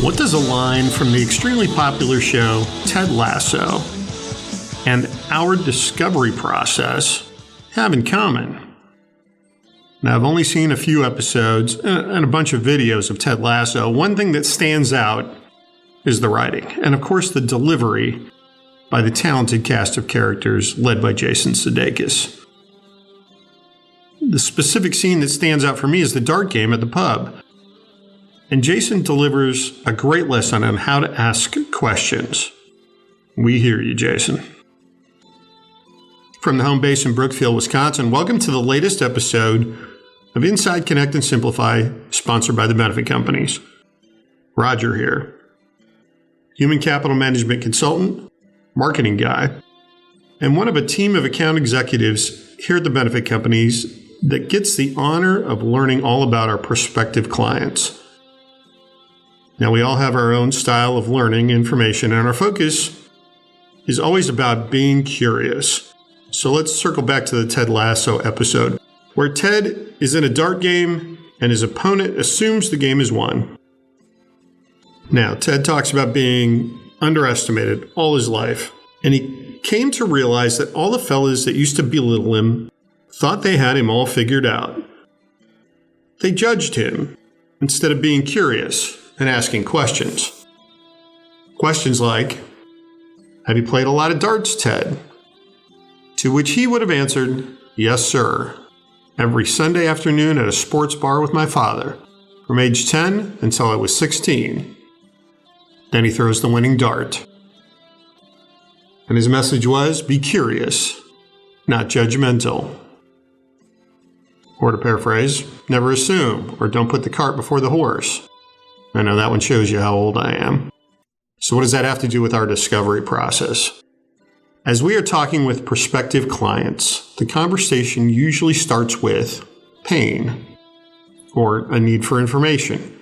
What does a line from the extremely popular show Ted Lasso and our discovery process have in common? Now, I've only seen a few episodes and a bunch of videos of Ted Lasso. One thing that stands out is the writing, and of course the delivery by the talented cast of characters led by Jason Sudeikis. The specific scene that stands out for me is the dart game at the pub. And Jason delivers a great lesson on how to ask questions. We hear you, Jason. From the home base in Brookfield, Wisconsin, welcome to the latest episode of Inside Connect and Simplify, sponsored by the benefit companies. Roger here. Human capital management consultant, marketing guy, and one of a team of account executives here at the benefit companies that gets the honor of learning all about our prospective clients. Now, we all have our own style of learning information, and our focus is always about being curious. So let's circle back to the Ted Lasso episode, where Ted is in a dart game and his opponent assumes the game is won. Now, Ted talks about being underestimated all his life, and he came to realize that all the fellas that used to belittle him thought they had him all figured out. They judged him instead of being curious and asking questions. Questions like, have you played a lot of darts, Ted? To which he would have answered, yes, sir. Every Sunday afternoon at a sports bar with my father, from age 10 until I was 16. Then he throws the winning dart. And his message was, be curious, not judgmental. Or to paraphrase, never assume, or don't put the cart before the horse. I know that one shows you how old I am. So what does that have to do with our discovery process? As we are talking with prospective clients, the conversation usually starts with pain, or a need for information,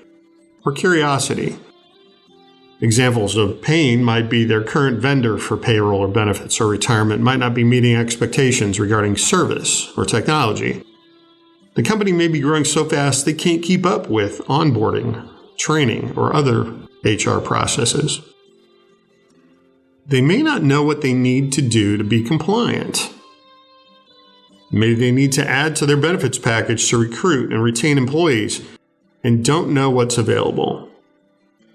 or curiosity. Examples of pain might be their current vendor for payroll or benefits or retirement might not be meeting expectations regarding service or technology. The company may be growing so fast they can't keep up with onboarding, training, or other HR processes. They may not know what they need to do to be compliant. Maybe they need to add to their benefits package to recruit and retain employees and don't know what's available.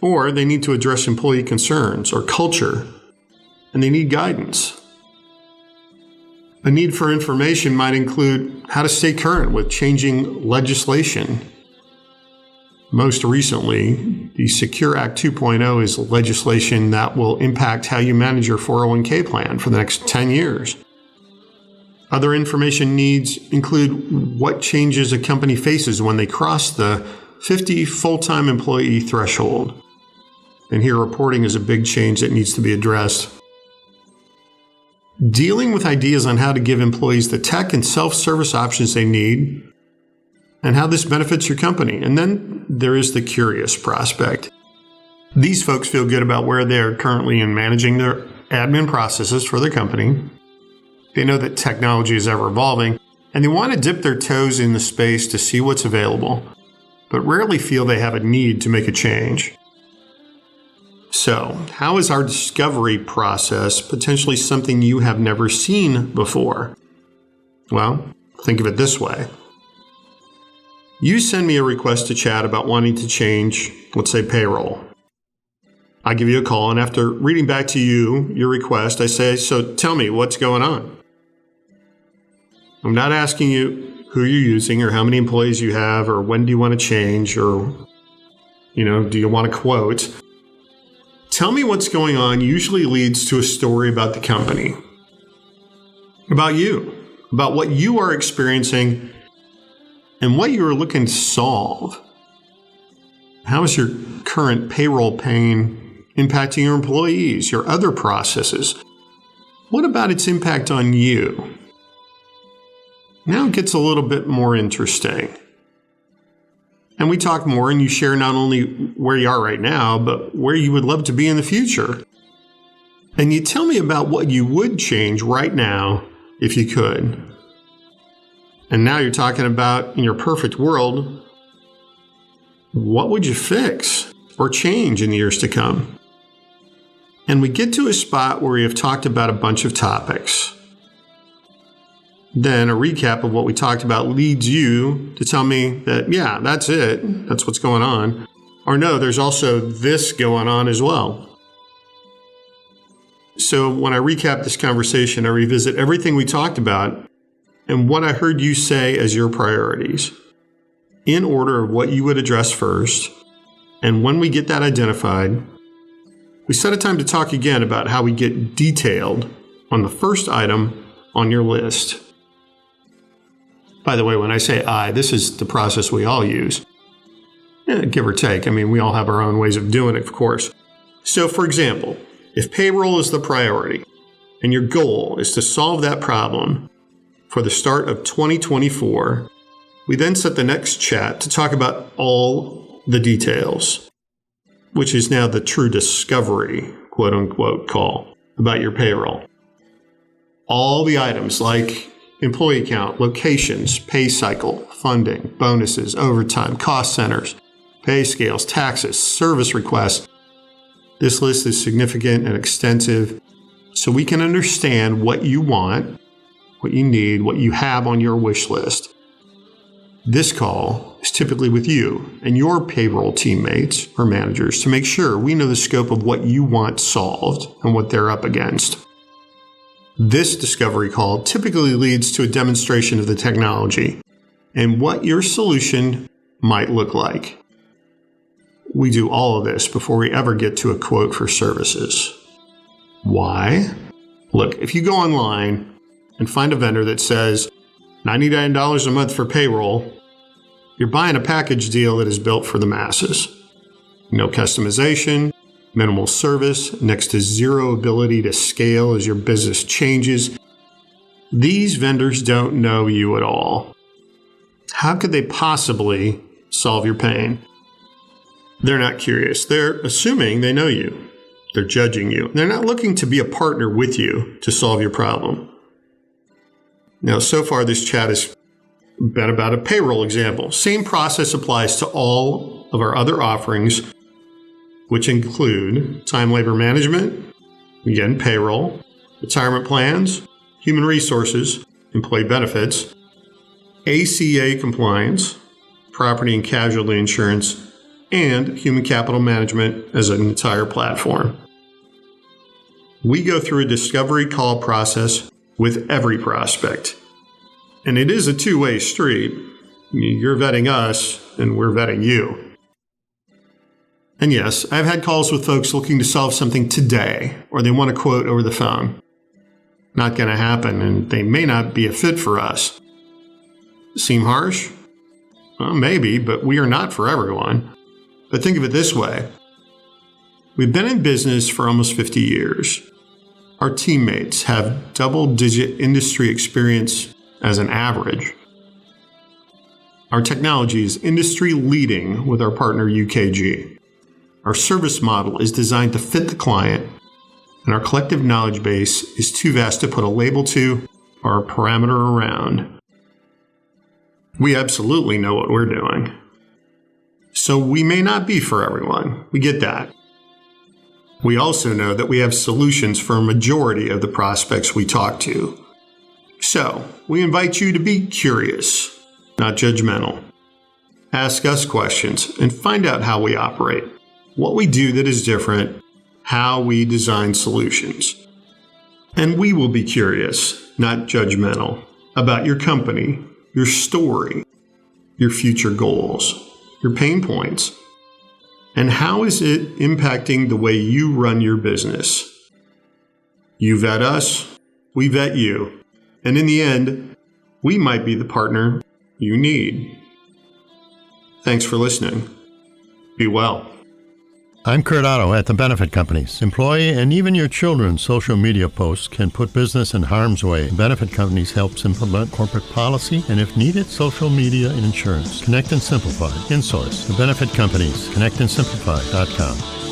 Or they need to address employee concerns or culture, and they need guidance. A need for information might include how to stay current with changing legislation. Most recently, the Secure Act 2.0 is legislation that will impact how you manage your 401k plan for the next 10 years. Other information needs include what changes a company faces when they cross the 50 full-time employee threshold. And here, reporting is a big change that needs to be addressed. Dealing with ideas on how to give employees the tech and self-service options they need, and how this benefits your company. And then there is the curious prospect. These folks feel good about where they are currently in managing their admin processes for their company. They know that technology is ever evolving, and they want to dip their toes in the space to see what's available, but rarely feel they have a need to make a change. So, how is our discovery process potentially something you have never seen before? Well, think of it this way. You send me a request to chat about wanting to change, let's say, payroll. I give you a call, and after reading back to you your request, I say, so tell me what's going on. I'm not asking you who you're using or how many employees you have or when do you want to change or, do you want a quote? Tell me what's going on usually leads to a story about the company, about you, about what you are experiencing and what you are looking to solve. How is your current payroll pain impacting your employees, your other processes? What about its impact on you? Now it gets a little bit more interesting. And we talk more and you share not only where you are right now, but where you would love to be in the future. And you tell me about what you would change right now if you could. And now you're talking about, in your perfect world, what would you fix or change in the years to come. And we get to a spot where we have talked about a bunch of topics. Then a recap of what we talked about leads you to tell me that, yeah, that's it. That's what's going on. Or no, there's also this going on as well. So when I recap this conversation, I revisit everything we talked about and what I heard you say as your priorities, in order of what you would address first. And when we get that identified, we set a time to talk again about how we get detailed on the first item on your list. By the way, when I say this is the process we all use. Give or take. I mean, we all have our own ways of doing it, of course. So, for example, if payroll is the priority and your goal is to solve that problem for the start of 2024, we then set the next chat to talk about all the details, which is now the true discovery, quote unquote, call about your payroll. All the items like employee count, locations, pay cycle, funding, bonuses, overtime, cost centers, pay scales, taxes, service requests. This list is significant and extensive, so we can understand what you want, what you need, what you have on your wish list. This call is typically with you and your payroll teammates or managers to make sure we know the scope of what you want solved and what they're up against. This discovery call typically leads to a demonstration of the technology and what your solution might look like. We do all of this before we ever get to a quote for services. Why? Look, if you go online and find a vendor that says $99 a month for payroll, you're buying a package deal that is built for the masses. No customization, minimal service, next to zero ability to scale as your business changes. These vendors don't know you at all. How could they possibly solve your pain? They're not curious. They're assuming they know you. They're judging you. They're not looking to be a partner with you to solve your problem. Now, so far, this chat has been about a payroll example. Same process applies to all of our other offerings, which include time labor management, again, payroll, retirement plans, human resources, employee benefits, ACA compliance, property and casualty insurance, and human capital management as an entire platform. We go through a discovery call process with every prospect. And it is a two-way street. You're vetting us, and we're vetting you. And yes, I've had calls with folks looking to solve something today, or they want a quote over the phone. Not going to happen, and they may not be a fit for us. Seem harsh? Well, maybe, but we are not for everyone. But think of it this way. We've been in business for almost 50 years. Our teammates have double-digit industry experience as an average. Our technology is industry-leading with our partner UKG. Our service model is designed to fit the client, and our collective knowledge base is too vast to put a label to or a parameter around. We absolutely know what we're doing. So we may not be for everyone. We get that. We also know that we have solutions for a majority of the prospects we talk to. So we invite you to be curious, not judgmental. Ask us questions and find out how we operate, what we do that is different, how we design solutions. And we will be curious, not judgmental, about your company, your story, your future goals, your pain points, and how is it impacting the way you run your business. You vet us, we vet you, and in the end, we might be the partner you need. Thanks for listening. Be well. I'm Kurt Otto at the Benefit Companies. Employee and even your children's social media posts can put business in harm's way. Benefit Companies helps implement corporate policy and, if needed, social media and insurance. Connect and simplify. Insource. The Benefit Companies. ConnectandSimplify.com.